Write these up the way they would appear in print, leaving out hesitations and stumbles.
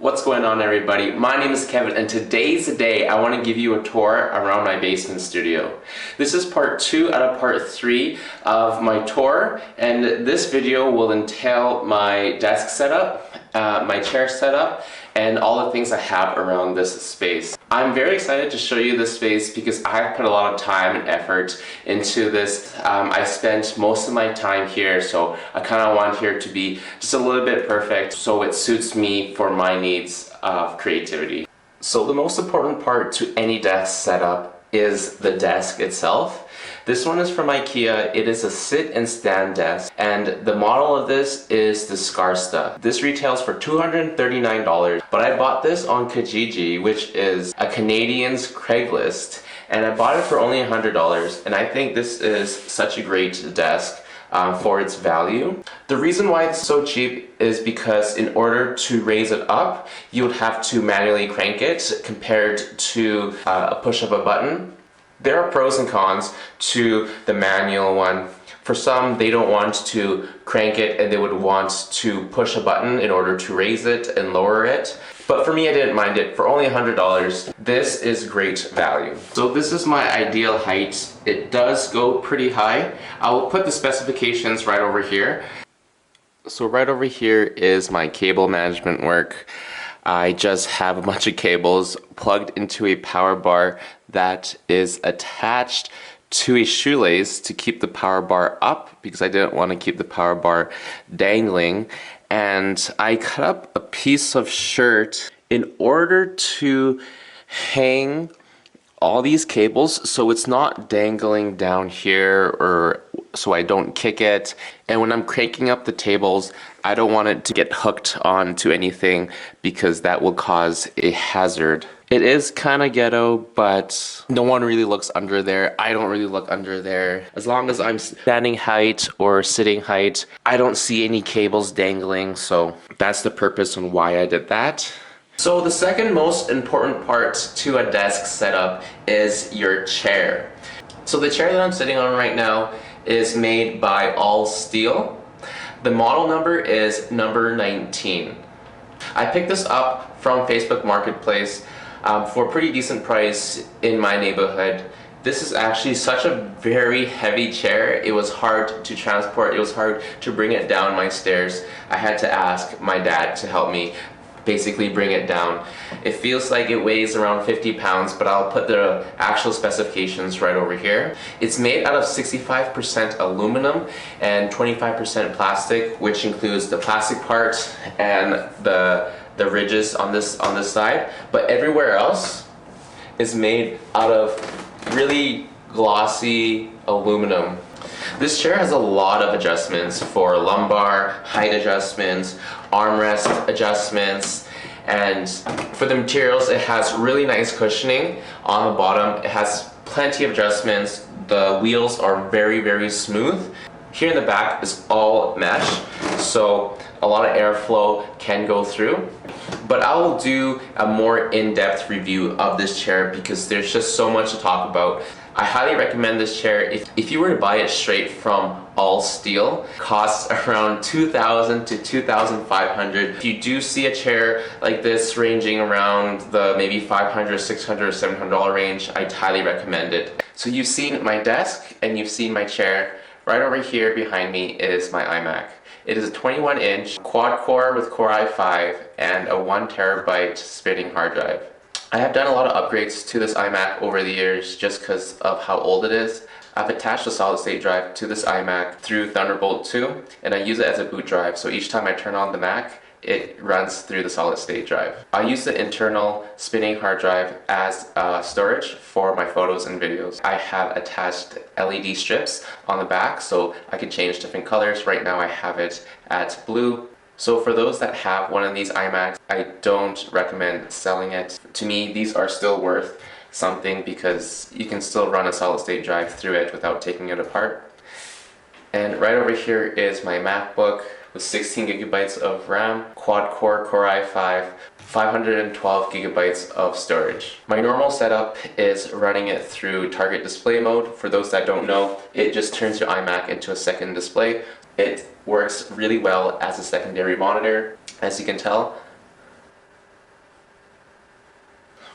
What's going on, everybody? My name is Kevin, and today's the day I want to give you a tour around my basement studio. This is part 2 out of part 3 of my tour, and this video will entail my desk setup, my chair setup, and all the things I have around this space. I'm very excited to show you this space because I put a lot of time and effort into this. I spent most of my time here, so I kind of want here to be just a little bit perfect so it suits me for my needs of creativity. So the most important part to any desk setup is the desk itself. This one is from IKEA. It is a sit and stand desk, and the model of this is the Skarsta. This retails for $239, but I bought this on Kijiji, which is a Canadian's Craigslist, and I bought it for only $100, and I think this is such a great desk for its value. The reason why it's so cheap is because in order to raise it up, you would have to manually crank it compared to a push of a button. There are pros and cons to the manual one. For some, they don't want to crank it and they would want to push a button in order to raise it and lower it. But for me, I didn't mind it. For only $100, this is great value. So this is my ideal height. It does go pretty high. I will put the specifications right over here. So right over here is my cable management work. I just have a bunch of cables plugged into a power bar that is attached to a shoelace to keep the power bar up because I didn't want to keep the power bar dangling. And I cut up a piece of shirt in order to hang all these cables so it's not dangling down here, or so I don't kick it. And when I'm cranking up the tables, I don't want it to get hooked onto anything because that will cause a hazard. It is kind of ghetto, but no one really looks under there. I don't really look under there. As long as I'm standing height or sitting height, I don't see any cables dangling, so that's the purpose and why I did that. So the second most important part to a desk setup is your chair. So the chair that I'm sitting on right now is made by ALLSTEEL. The model number is number 19. I picked this up from Facebook Marketplace for a pretty decent price in my neighborhood. This is actually such a very heavy chair. It was hard to transport. It was hard to bring it down my stairs. I had to ask my dad to help me basically bring it down. It feels like it weighs around 50 pounds, but I'll put the actual specifications right over here. It's made out of 65% aluminum and 25% plastic, which includes the plastic part and the ridges on this side, but everywhere else is made out of really glossy aluminum. This chair has a lot of adjustments for lumbar, height adjustments, armrest adjustments, and for the materials, it has really nice cushioning on the bottom. It has plenty of adjustments. The wheels are very, very smooth. Here in the back is all mesh, so a lot of airflow can go through. But I will do a more in-depth review of this chair because there's just so much to talk about. I highly recommend this chair. If you were to buy it straight from ALLSTEEL, it costs around $2,000 to $2,500. If you do see a chair like this ranging around the maybe $500, $600, or $700 range, I highly recommend it. So you've seen my desk and you've seen my chair. Right over here behind me is my iMac. It is a 21-inch quad-core with Core i5 and a 1 terabyte spinning hard drive. I have done a lot of upgrades to this iMac over the years just because of how old it is. I've attached a solid-state drive to this iMac through Thunderbolt 2, and I use it as a boot drive, so each time I turn on the Mac, it runs through the solid-state drive. I use the internal spinning hard drive as storage for my photos and videos. I have attached LED strips on the back so I can change different colors. Right now I have it at blue. So for those that have one of these iMacs, I don't recommend selling it. To me, these are still worth something because you can still run a solid-state drive through it without taking it apart. And right over here is my MacBook with 16 gigabytes of RAM, quad-core Core i5, 512 gigabytes of storage. My normal setup is running it through target display mode. For those that don't know, it just turns your iMac into a second display. It works really well as a secondary monitor, as you can tell.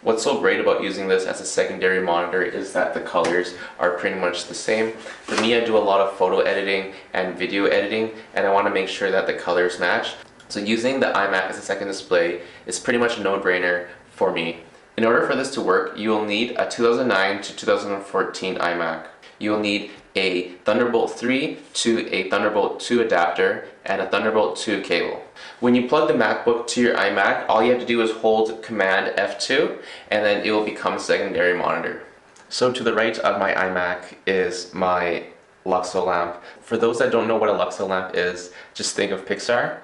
What's so great about using this as a secondary monitor is that the colors are pretty much the same. For me, I do a lot of photo editing and video editing, and I want to make sure that the colors match. So using the iMac as a second display is pretty much a no-brainer for me. In order for this to work, you will need a 2009 to 2014 iMac. You will need a Thunderbolt 3 to a Thunderbolt 2 adapter and a Thunderbolt 2 cable. When you plug the MacBook to your iMac, all you have to do is hold Command F2 and then it will become a secondary monitor. So to the right of my iMac is my Luxo lamp. For those that don't know what a Luxo lamp is, just think of Pixar.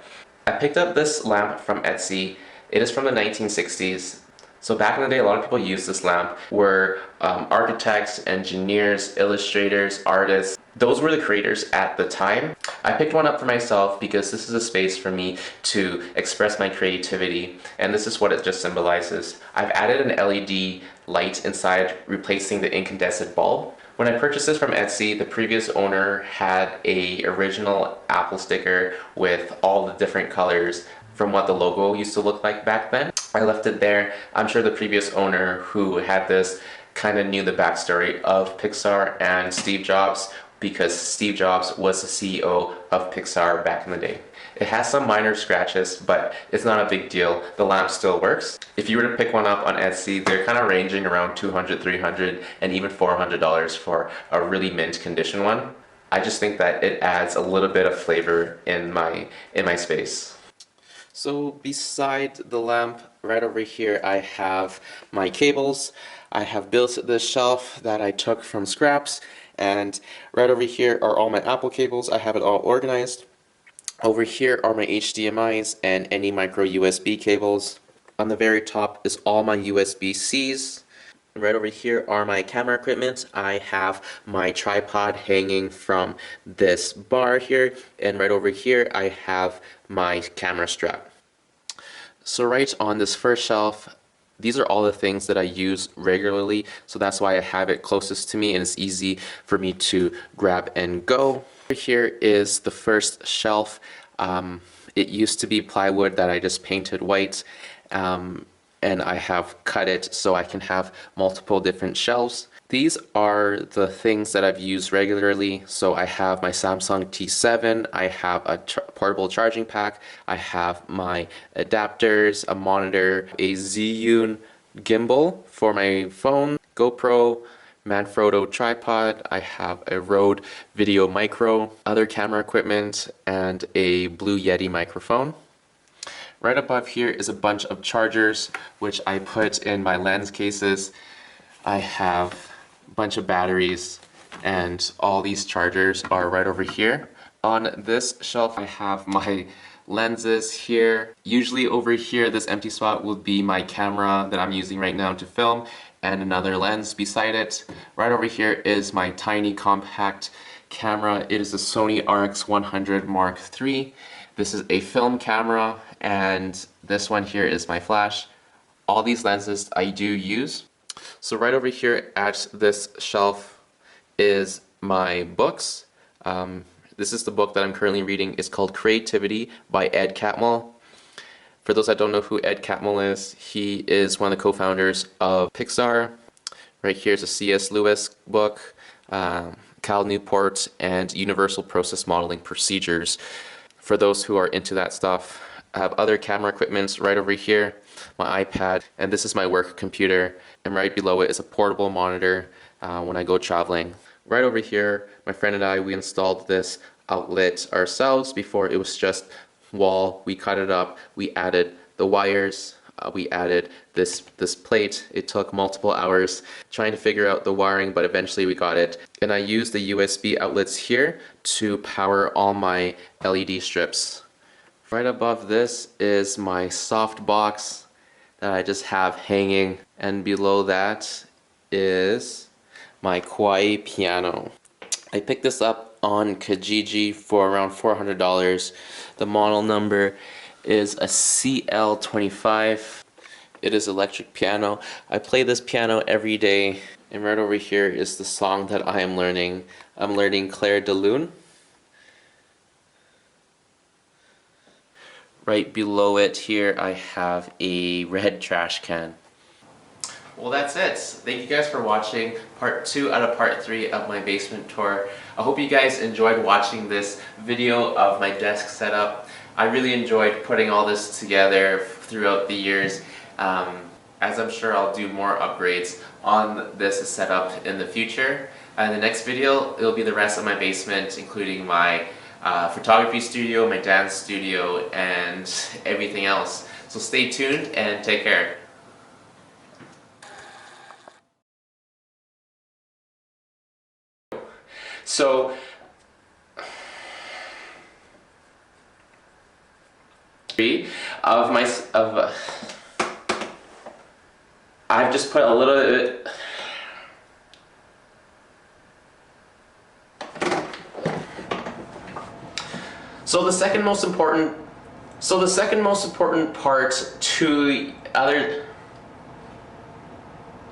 I picked up this lamp from Etsy. It is from the 1960s. So back in the day, a lot of people used this lamp were architects, engineers, illustrators, artists. Those were the creators at the time. I picked one up for myself because this is a space for me to express my creativity, and this is what it just symbolizes. I've added an LED light inside, replacing the incandescent bulb. When I purchased this from Etsy, the previous owner had a original Apple sticker with all the different colors from what the logo used to look like back then. I left it there. I'm sure the previous owner who had this kind of knew the backstory of Pixar and Steve Jobs, because Steve Jobs was the CEO of Pixar back in the day. It has some minor scratches, but it's not a big deal. The lamp still works. If you were to pick one up on Etsy, they're kind of ranging around $200, $300, and even $400 for a really mint condition one. I just think that it adds a little bit of flavor in my space. So beside the lamp, right over here, I have my cables. I have built this shelf that I took from scraps, and right over here are all my Apple cables. I have it all organized. Over here are my HDMIs and any micro USB cables. On the very top is all my USB-Cs. Right over here are my camera equipment. I have my tripod hanging from this bar here, and right over here I have my camera strap. So right on this first shelf, these are all the things that I use regularly, so that's why I have it closest to me and it's easy for me to grab and go. Here is the first shelf. It used to be plywood that I just painted white, and I have cut it so I can have multiple different shelves. These are the things that I've used regularly. So I have my Samsung T7, I have a portable charging pack, I have my adapters, a monitor, a Zhiyun gimbal for my phone, GoPro, Manfrotto tripod, I have a Rode Video Micro, other camera equipment, and a Blue Yeti microphone. Right above here is a bunch of chargers which I put in my lens cases. I have a bunch of batteries, and all these chargers are right over here. On this shelf I have my lenses here. Usually over here, this empty spot will be my camera that I'm using right now to film, and another lens beside it. Right over here is my tiny compact camera. It is a Sony RX100 Mark III. This is a film camera, and this one here is my flash. All these lenses I do use. So right over here at this shelf is my books. This is the book that I'm currently reading. It's called Creativity by Ed Catmull. For those that don't know who Ed Catmull is, he is one of the co-founders of Pixar. Right here is a C.S. Lewis book, Cal Newport, and Universal Process Modeling Procedures. For those who are into that stuff, I have other camera equipments right over here, my iPad, and this is my work computer. And right below it is a portable monitor when I go traveling. Right over here, my friend and I, we installed this outlet ourselves. Before it was just wall. We cut it up, we added the wires, we added this plate. It took multiple hours trying to figure out the wiring, but eventually we got it. And I used the USB outlets here to power all my LED strips. Right above this is my soft box that I just have hanging, and below that is my Kauai piano. I picked this up on Kijiji for around $400. The model number is a CL25. It is electric piano. I play this piano every day, and right over here is the song that I am learning. I'm learning Claire de Lune. Right below it here I have a red trash can. Well, that's it. Thank you guys for watching part 2 out of part 3 of my basement tour. I hope you guys enjoyed watching this video of my desk setup. I really enjoyed putting all this together throughout the years. As I'm sure I'll do more upgrades on this setup in the future. In the next video, it'll be the rest of my basement, including my photography studio, my dance studio, and everything else. So stay tuned and take care. So, I've just put a little bit. So the second most important part to other